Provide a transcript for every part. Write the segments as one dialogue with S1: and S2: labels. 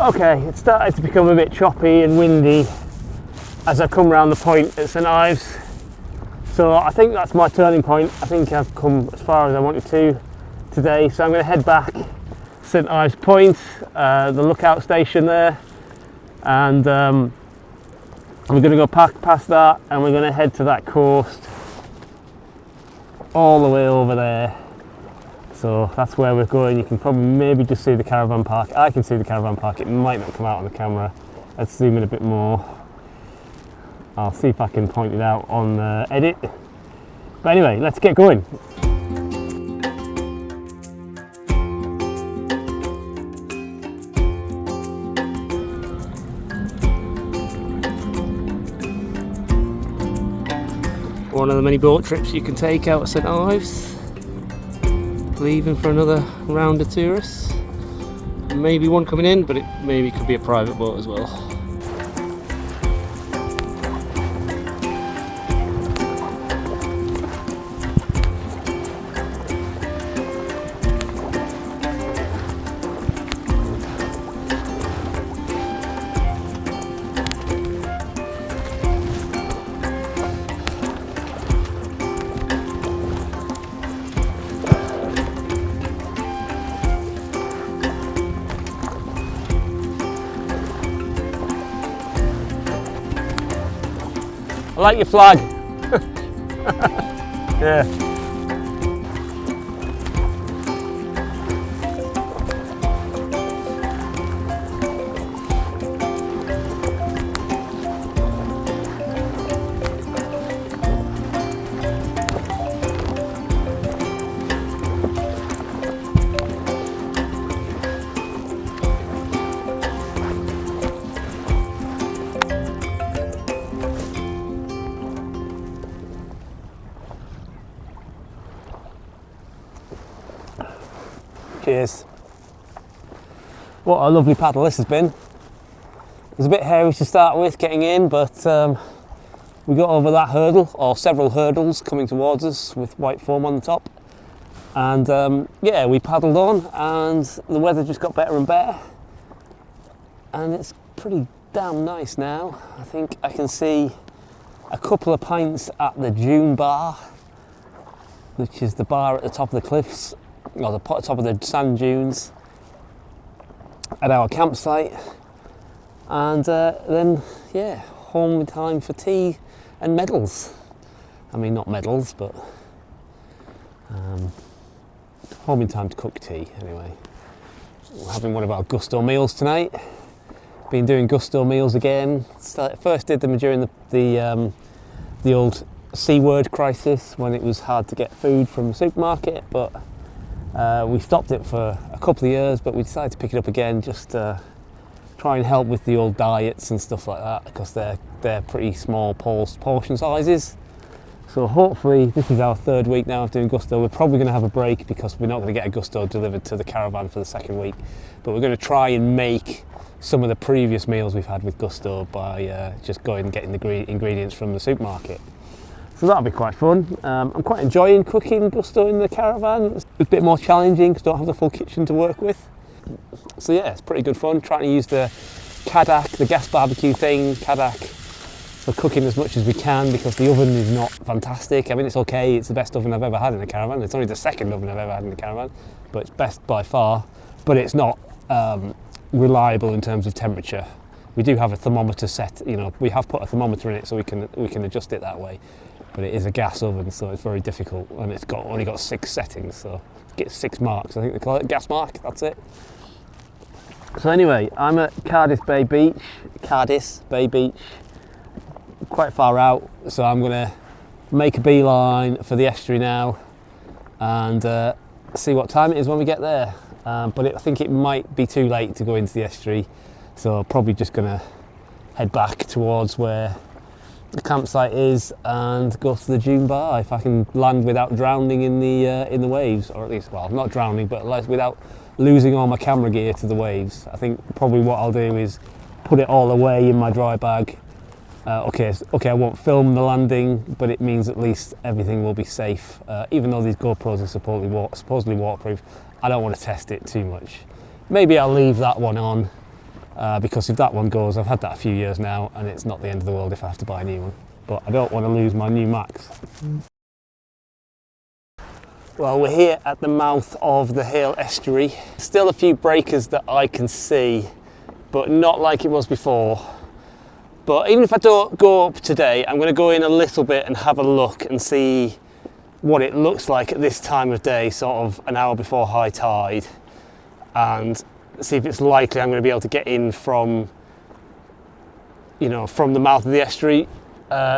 S1: Okay, it started to become a bit choppy and windy as I come round the point at St Ives. So I think that's my turning point. I think I've come as far as I wanted to today. So I'm going to head back St Ives Point, the lookout station there, and we're going to go past that, and we're going to head to that coast all the way over there. So that's where we're going. You can probably maybe just see the caravan park. I can see the caravan park. It might not come out on the camera. Let's zoom in a bit more. I'll see if I can point it out on edit. But anyway, let's get going. One of the many boat trips you can take out of St Ives. Leaving for another round of tourists. Maybe one coming in, but it maybe could be a private boat as well. I like your flag. Yeah. Cheers. What a lovely paddle this has been. It was a bit hairy to start with getting in, but we got over that hurdle, or several hurdles coming towards us with white foam on the top. And yeah, we paddled on, and the weather just got better and better. And it's pretty damn nice now. I think I can see a couple of pints at the dune bar, which is the bar at the top of the cliffs, or the top of the sand dunes at our campsite. And then, yeah, home time for tea and medals. I mean, not medals, but home in time to cook tea, anyway. We're having one of our gusto meals tonight. Been doing gusto meals again. First did them during the old C word crisis, when it was hard to get food from the supermarket, but we stopped it for a couple of years, but we decided to pick it up again just to try and help with the old diets and stuff like that, because they're pretty small portion sizes. So hopefully, this is our third week now of doing gusto. We're probably going to have a break because we're not going to get a gusto delivered to the caravan for the second week, but we're going to try and make some of the previous meals we've had with gusto by just going and getting the ingredients from the supermarket. So that'll be quite fun. I'm quite enjoying cooking gusto in the caravan. It's a bit more challenging because I don't have the full kitchen to work with. So yeah, it's pretty good fun trying to use the Kayak, the gas barbecue thing, Kayak, for cooking as much as we can, because the oven is not fantastic. I mean, it's okay, it's the best oven I've ever had in a caravan. It's only the second oven I've ever had in a caravan, but it's best by far. But it's not reliable in terms of temperature. We do have a thermometer set, you know, we have put a thermometer in it so we can adjust it that way. But it is a gas oven, so it's very difficult, and it's only got 6 settings, so it gets 6 marks. I think they call it gas mark. That's it. So anyway, I'm at Cardiff Bay Beach, quite far out. So I'm going to make a beeline for the estuary now, and see what time it is when we get there. But I think it might be too late to go into the estuary, so I'm probably just going to head back towards where the campsite is and go to the dune bar if I can land without drowning in the waves, or at least, well, not drowning, but without losing all my camera gear to the waves. I think probably what I'll do is put it all away in my dry bag. Okay, I won't film the landing, but it means at least everything will be safe. Even though these GoPros are supposedly waterproof, I don't want to test it too much. Maybe I'll leave that one on because if that one goes, I've had that a few years now, and it's not the end of the world if I have to buy a new one. But I don't want to lose my new Max. Well, we're here at the mouth of the Hayle Estuary. Still a few breakers that I can see, but not like it was before. But even if I don't go up today, I'm going to go in a little bit and have a look and see what it looks like at this time of day, sort of an hour before high tide, and see if it's likely I'm going to be able to get in from, you know, from the mouth of the estuary.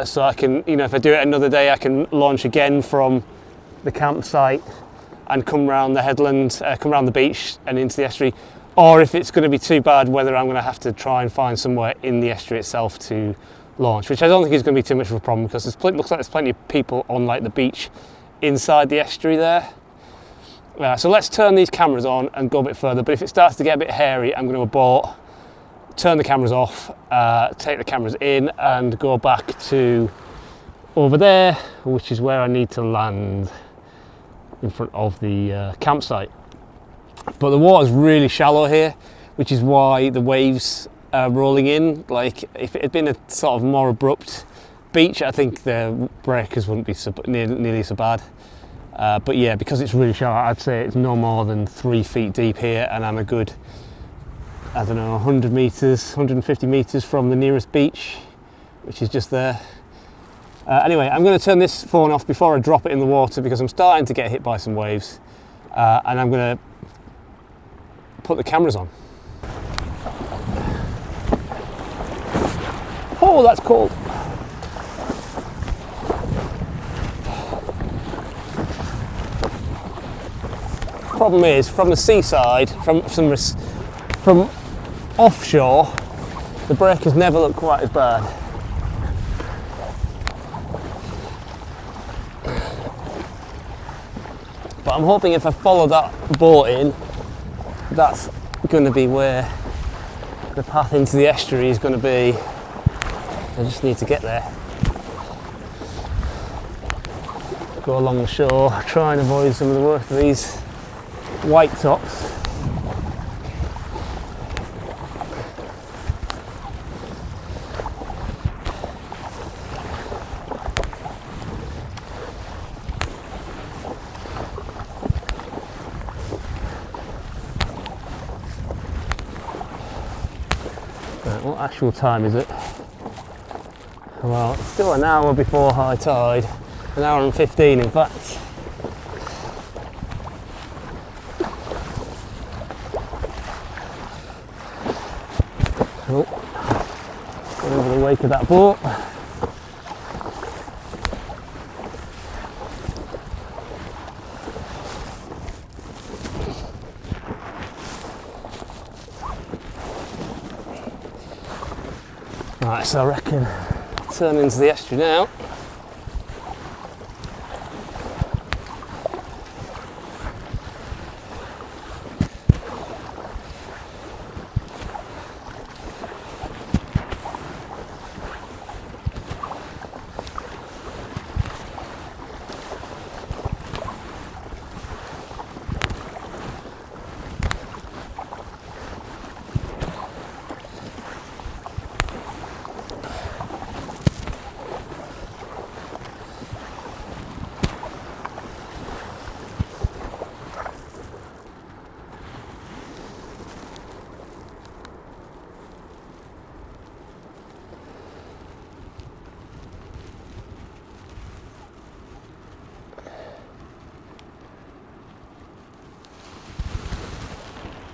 S1: So I can, you know, if I do it another day, I can launch again from the campsite and come round the headland, come round the beach and into the estuary. Or if it's going to be too bad weather, I'm going to have to try and find somewhere in the estuary itself to launch, which I don't think is going to be too much of a problem, because it looks like there's plenty of people on like the beach inside the estuary there. So let's turn these cameras on and go a bit further, but if it starts to get a bit hairy, I'm going to abort, turn the cameras off, take the cameras in and go back to over there, which is where I need to land in front of the campsite. But the water's really shallow here, which is why the waves are rolling in. Like, if it had been a sort of more abrupt beach, I think the breakers wouldn't be nearly so bad. But yeah, because it's really shallow, I'd say it's no more than 3 feet deep here, and I'm a good, I don't know, 100 metres, 150 metres from the nearest beach, which is just there. Anyway, I'm going to turn this phone off before I drop it in the water, because I'm starting to get hit by some waves, and I'm going to put the cameras on. Oh, that's cold. Problem is, from the seaside, from offshore, the breakers never look quite as bad. But I'm hoping if I follow that boat in, that's going to be where the path into the estuary is going to be. I just need to get there. Go along the shore, try and avoid some of the worst of these white tops. Right, what actual time is it? Well, it's still an hour before high tide, an hour and 15 in fact. Oh, over the wake of that boat. Right, so I reckon turn into the estuary now.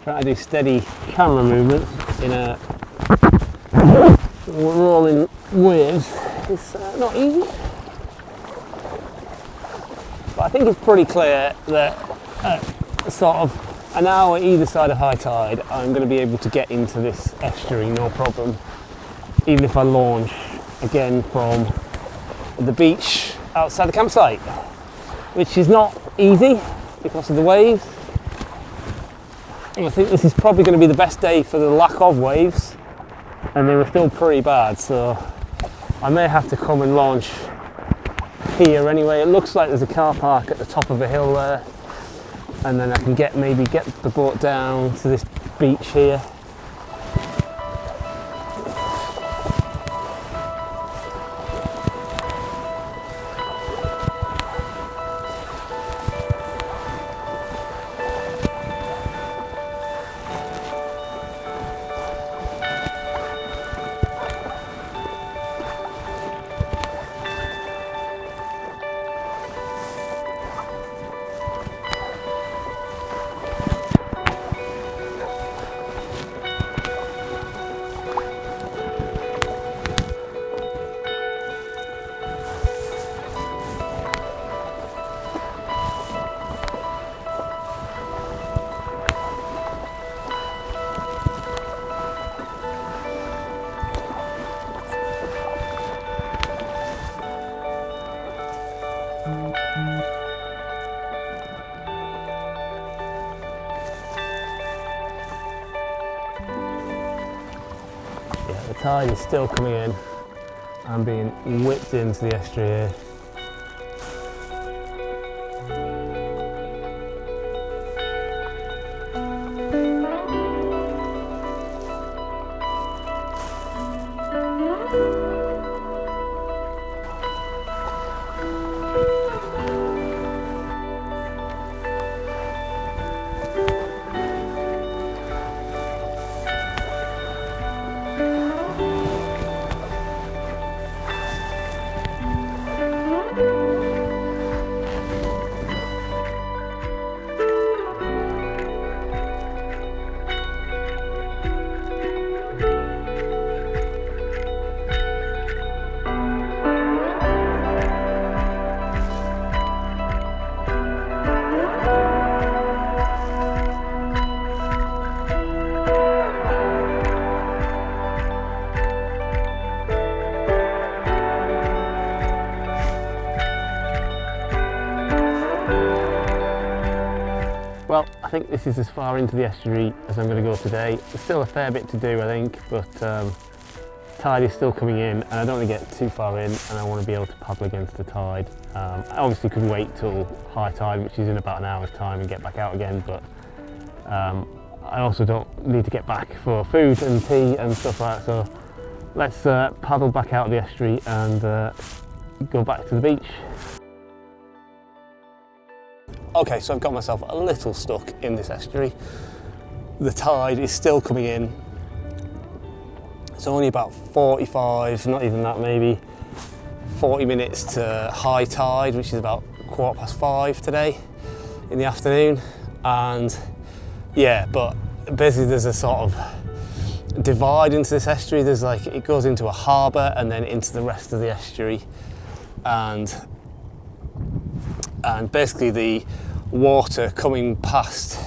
S1: Trying to do steady camera movement in a rolling waves is not easy, but I think it's pretty clear that sort of an hour either side of high tide I'm going to be able to get into this estuary no problem, even if I launch again from the beach outside the campsite, which is not easy because of the waves. I think this is probably going to be the best day for the lack of waves, and they were still pretty bad, so I may have to come and launch here anyway. It looks like there's a car park at the top of a hill there, and then I can maybe get the boat down to this beach here The tide is still coming in. I'm being whipped into the estuary here. Well, I think this is as far into the estuary as I'm going to go today. There's still a fair bit to do, I think, but tide is still coming in and I don't want to get too far in and I want to be able to paddle against the tide. I obviously could wait till high tide, which is in about an hour's time, and get back out again, but I also don't need to get back for food and tea and stuff like that, so let's paddle back out of the estuary and go back to the beach. Okay, so I've got myself a little stuck in this estuary. The tide is still coming in. It's only about 45, not even that, maybe 40 minutes to high tide, which is about 5:15 today in the afternoon. And yeah, but basically there's a sort of divide into this estuary. There's like, it goes into a harbour and then into the rest of the estuary. And basically the water coming past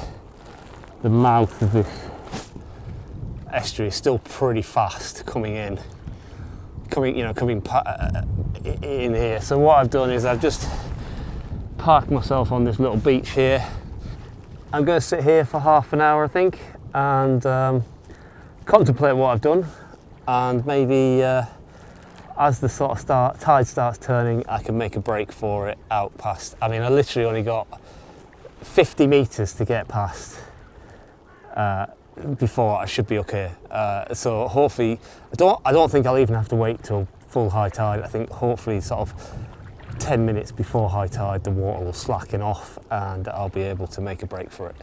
S1: the mouth of this estuary is still pretty fast coming in here. So what I've done is I've just parked myself on this little beach here. I'm going to sit here for half an hour, I think, and contemplate what I've done, and maybe as the sort of tide starts turning, I can make a break for it out past. I mean, I literally only got 50 metres to get past before I should be okay. So hopefully, I don't think I'll even have to wait till full high tide. I think hopefully sort of 10 minutes before high tide, the water will slacken off and I'll be able to make a break for it.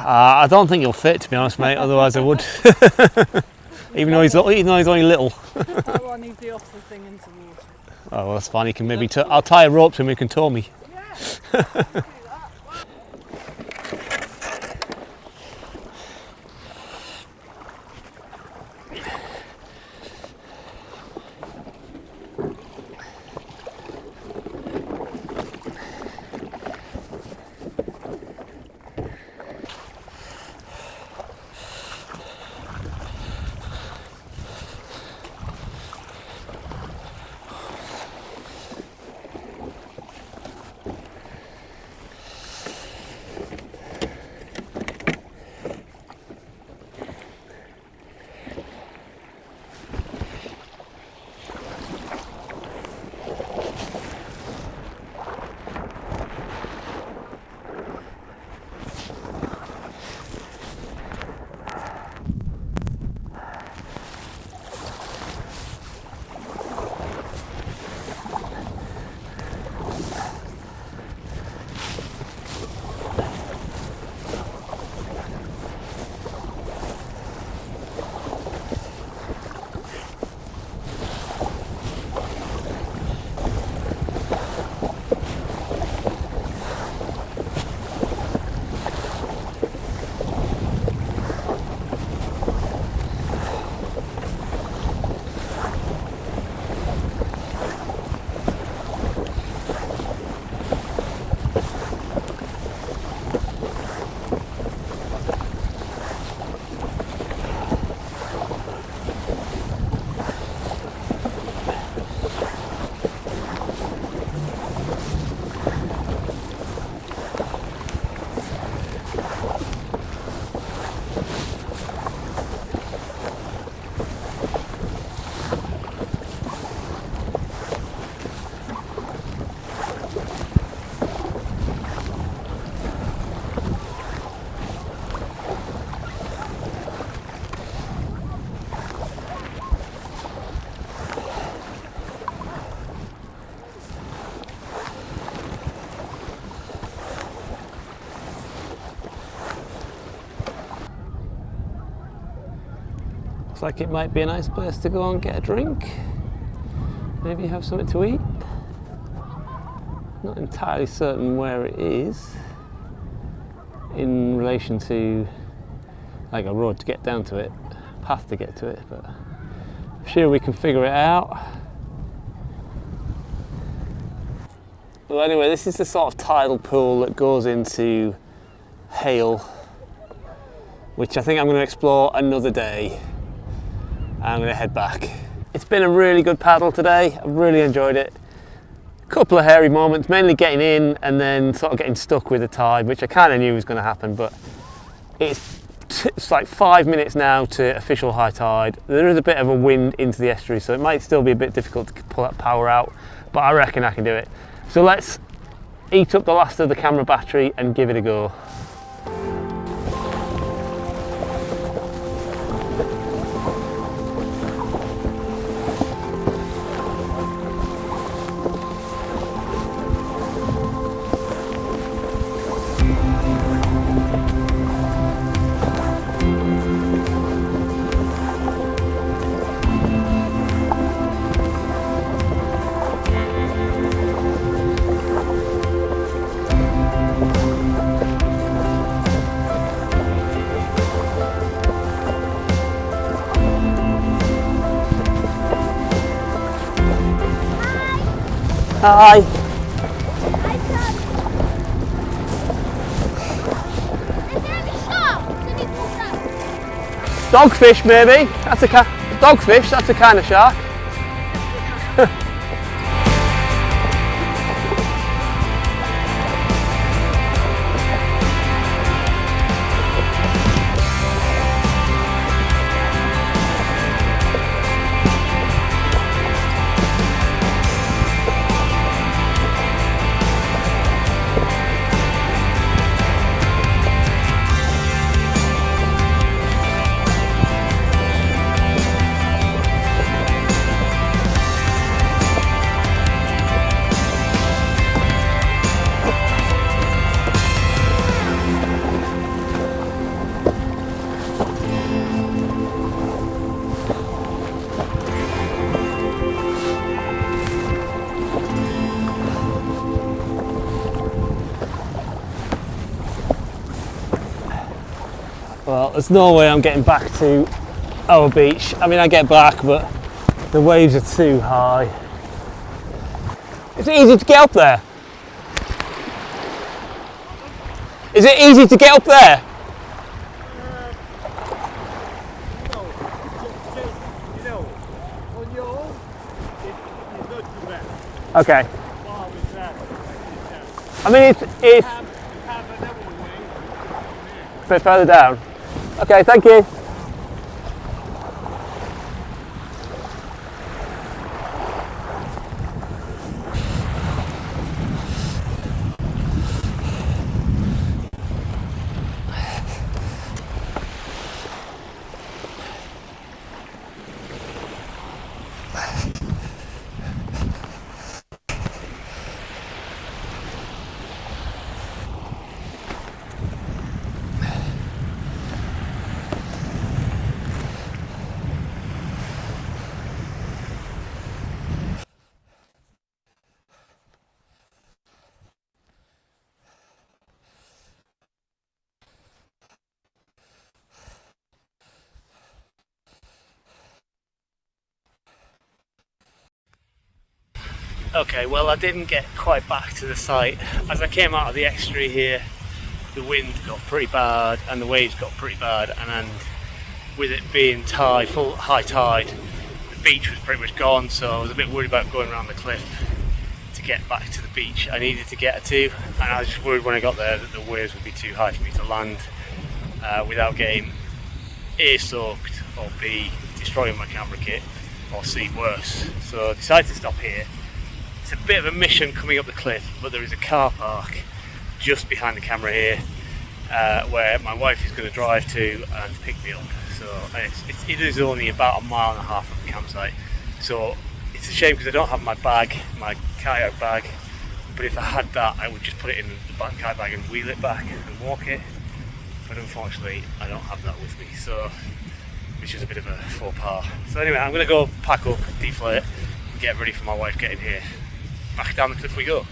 S1: I don't think he'll fit, to be honest, mate, otherwise I would. even though he's only little.
S2: I need the upper thing into water.
S1: Oh, well, that's fine. He can maybe I'll tie a rope to him, he can tow me.
S2: Yeah.
S1: Looks like it might be a nice place to go and get a drink. Maybe have something to eat. Not entirely certain where it is in relation to like a road to get down to it, path to get to it, but I'm sure we can figure it out. Well, anyway, this is the sort of tidal pool that goes into Hayle, which I think I'm going to explore another day. I'm going to head back. It's been a really good paddle today. I've really enjoyed it. A couple of hairy moments, mainly getting in and then sort of getting stuck with the tide, which I kind of knew was going to happen, but it's like 5 minutes now to official high tide. There is a bit of a wind into the estuary, so it might still be a bit difficult to pull that power out, but I reckon I can do it. So let's eat up the last of the camera battery and give it a go. Hi. Dogfish maybe? That's a dogfish, that's a kind of shark. Well, there's no way I'm getting back to our beach. I mean, I get back, but the waves are too high. Is it easy to get up there? Is it easy to get up there?
S3: On your own, it's not too bad.
S1: Okay.
S3: Wow, it's that.
S1: I mean, it's
S3: You have another way.
S1: a bit further down. Okay, thank you. Okay, well, I didn't get quite back to the site. As I came out of the estuary here, the wind got pretty bad and the waves got pretty bad, and with it being full high tide, the beach was pretty much gone, so I was a bit worried about going around the cliff to get back to the beach I needed to get to, and I was just worried when I got there that the waves would be too high for me to land without getting A, soaked, or B, destroying my camera kit, or C, worse. So I decided to stop here. It's a bit of a mission coming up the cliff, but there is a car park just behind the camera here where my wife is going to drive to and pick me up. So it is only about 1.5 miles from the campsite. So it's a shame because I don't have my bag, my kayak bag, but if I had that I would just put it in the back kayak bag and wheel it back and walk it. But unfortunately I don't have that with me. So we which was a bit of a faux pas. So anyway, I'm going to go pack up, deflate, and get ready for my wife getting here. Back down the cliff we go.